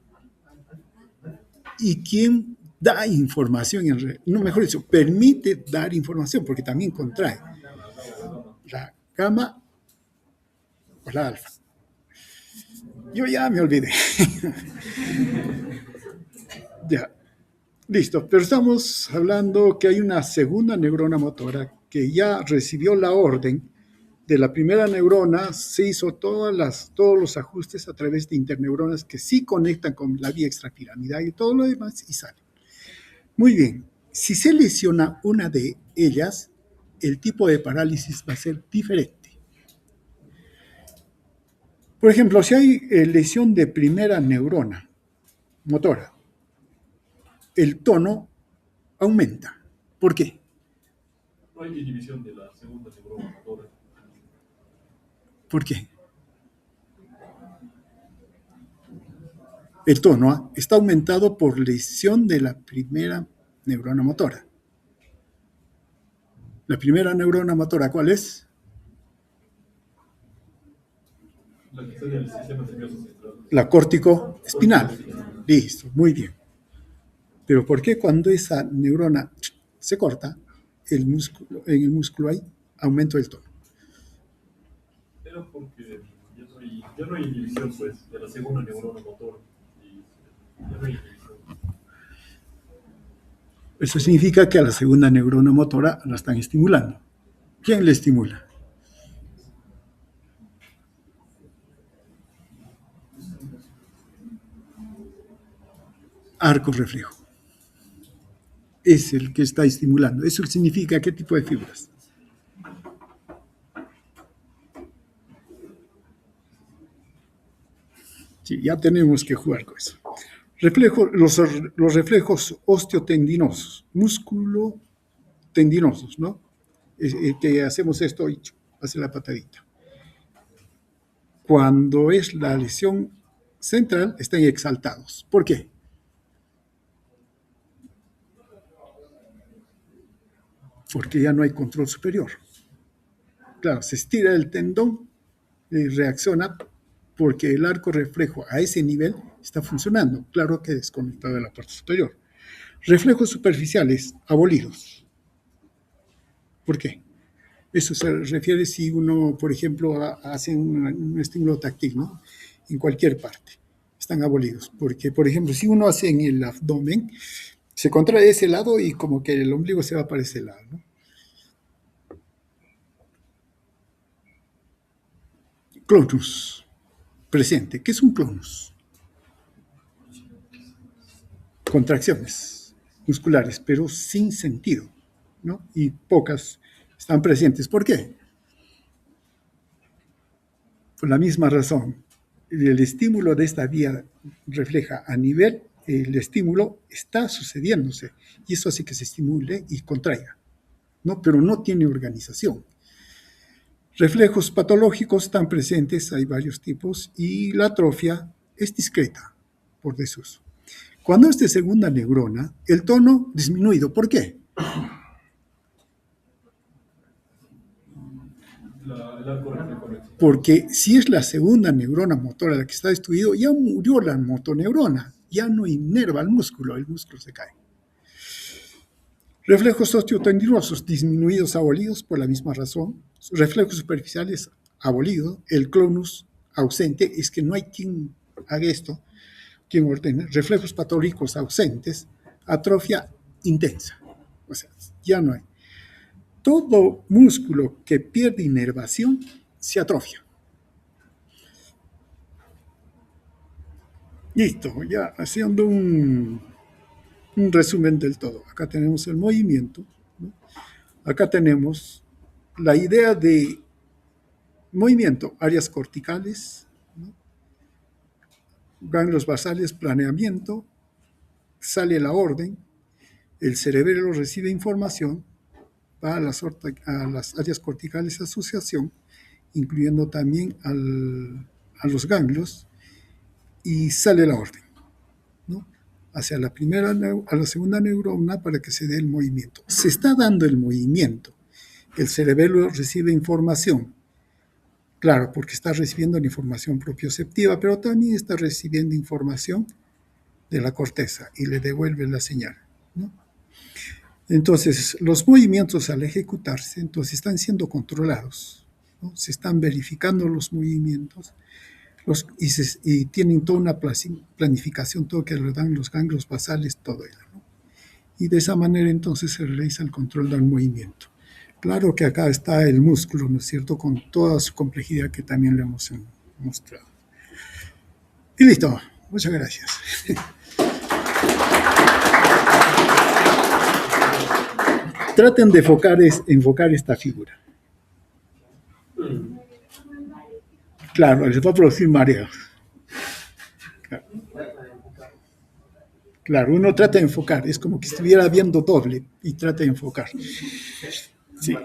¿Y quién da información? No, mejor dicho, permite dar información, porque también contrae. ¿La gamma o la alfa? Yo ya me olvidé. Ya, listo. Pero estamos hablando que hay una segunda neurona motora que ya recibió la orden de la primera neurona, se hizo todos los ajustes a través de interneuronas que sí conectan con la vía extrapiramidal y todo lo demás y sale. Muy bien, si se lesiona una de ellas, el tipo de parálisis va a ser diferente. Por ejemplo, si hay lesión de primera neurona motora, el tono aumenta. ¿Por qué? No hay inhibición de la segunda neurona motora. ¿Por qué? El tono está aumentado por lesión de la primera neurona motora. La primera neurona motora, ¿cuál es? La que está en el sistema nervioso central. La córtico espinal. Listo, muy bien. Pero ¿por qué cuando esa neurona se corta, en el músculo hay aumento del tono? Pero porque ya no hay inhibición, pues, de la segunda neurona motora. Y ya no hay inhibición. Eso significa que a la segunda neurona motora la están estimulando. ¿Quién le estimula? Arco reflejo. Es el que está estimulando. Eso significa qué tipo de fibras. Sí, ya tenemos que jugar con eso. Los reflejos osteotendinosos, músculo tendinosos, ¿no? Que hacemos esto y hace la patadita. Cuando es la lesión central, están exaltados. ¿Por qué? Porque ya no hay control superior. Claro, se estira el tendón y reacciona porque el arco reflejo a ese nivel está funcionando. Claro que desconectado de la parte superior. Reflejos superficiales abolidos. ¿Por qué? Eso se refiere si uno, por ejemplo, hace un estímulo táctil, ¿no? En cualquier parte. Están abolidos. Porque, por ejemplo, si uno hace en el abdomen, se contrae de ese lado y como que el ombligo se va para ese lado, ¿no? Clonus. Presente. ¿Qué es un clonus? Contracciones musculares, pero sin sentido, ¿no? Y pocas están presentes. ¿Por qué? Por la misma razón. El estímulo de esta vía refleja a nivel, el estímulo está sucediéndose y eso hace que se estimule y contraiga, ¿no? Pero no tiene organización. Reflejos patológicos están presentes, hay varios tipos, y la atrofia es discreta por desuso. Cuando es de segunda neurona, el tono disminuido. ¿Por qué? El arco reflejo no existe. Porque si es la segunda neurona motora la que está destruido, ya murió la motoneurona, ya no inerva el músculo se cae. Reflejos osteotendinosos disminuidos, abolidos por la misma razón. Reflejos superficiales abolidos. El clonus ausente, es que no hay quien haga esto, quien ordene. Reflejos patológicos ausentes. Atrofia intensa. O sea, ya no hay. Todo músculo que pierde inervación se atrofia. Listo, ya haciendo un resumen del todo. Acá tenemos el movimiento, ¿no? Acá tenemos la idea de movimiento, áreas corticales, ¿no? Ganglios basales, planeamiento, sale la orden, el cerebelo recibe información, va a las áreas corticales asociación, incluyendo también a los ganglios, y sale la orden, ¿no? Hacia a la segunda neurona para que se dé el movimiento. Se está dando el movimiento. El cerebelo recibe información. Claro, porque está recibiendo la información propioceptiva, pero también está recibiendo información de la corteza y le devuelve la señal, ¿no? Entonces, los movimientos al ejecutarse, entonces están siendo controlados, ¿no? Se están verificando los movimientos y tienen toda una planificación, todo que le dan los ganglios basales, todo ello, ¿no? Y de esa manera entonces se realiza el control del movimiento. Claro que acá está el músculo, ¿no es cierto?, con toda su complejidad que también le hemos mostrado. Y listo, muchas gracias. Traten de enfocar esta figura. Claro, les va a producir mareos. Claro. Claro, uno trata de enfocar, es como que estuviera viendo doble y trata de enfocar. Sí,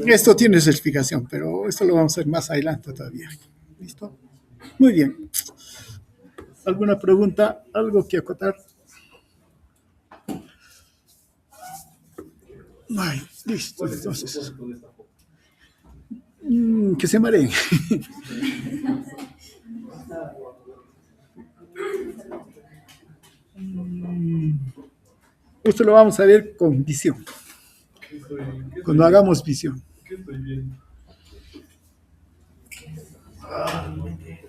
esto tiene su explicación, pero esto lo vamos a hacer más adelante todavía. ¿Listo? Muy bien. ¿Alguna pregunta? ¿Algo que acotar? Ay, listo, entonces. Que se mareen. Esto lo vamos a ver con visión, cuando hagamos visión. ¿Qué estoy viendo?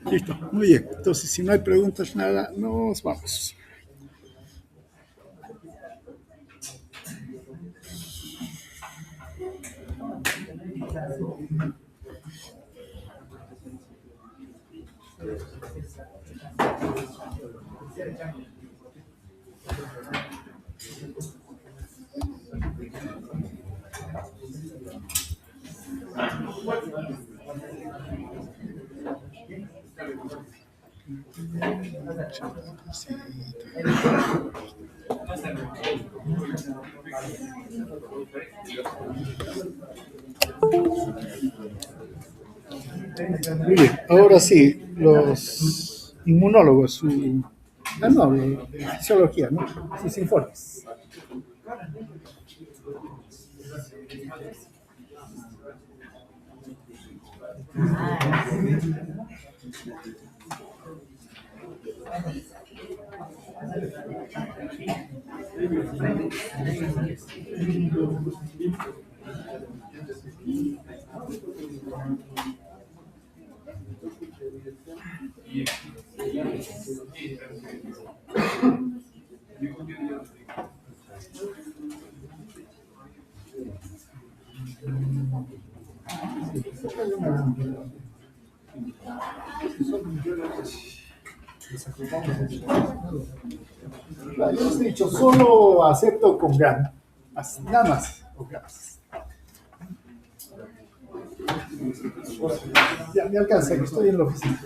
Listo, muy bien. Entonces, si no hay preguntas, nada, nos vamos. Muy bien, ahora sí, los inmunólogos, no, fisiología, ¿no? Sus informes. Yo les he dicho, solo acepto con GAN, nada más, con GAN. Ya me alcanza, que estoy en la oficina.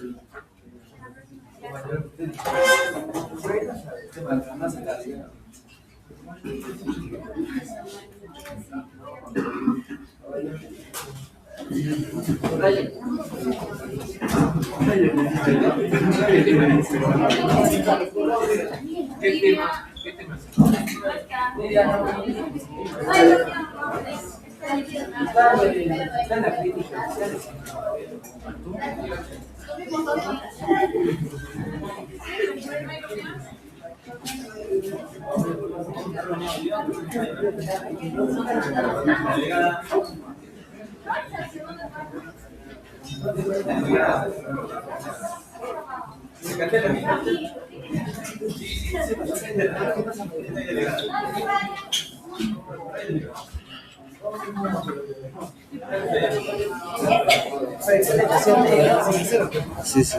Sí, sí.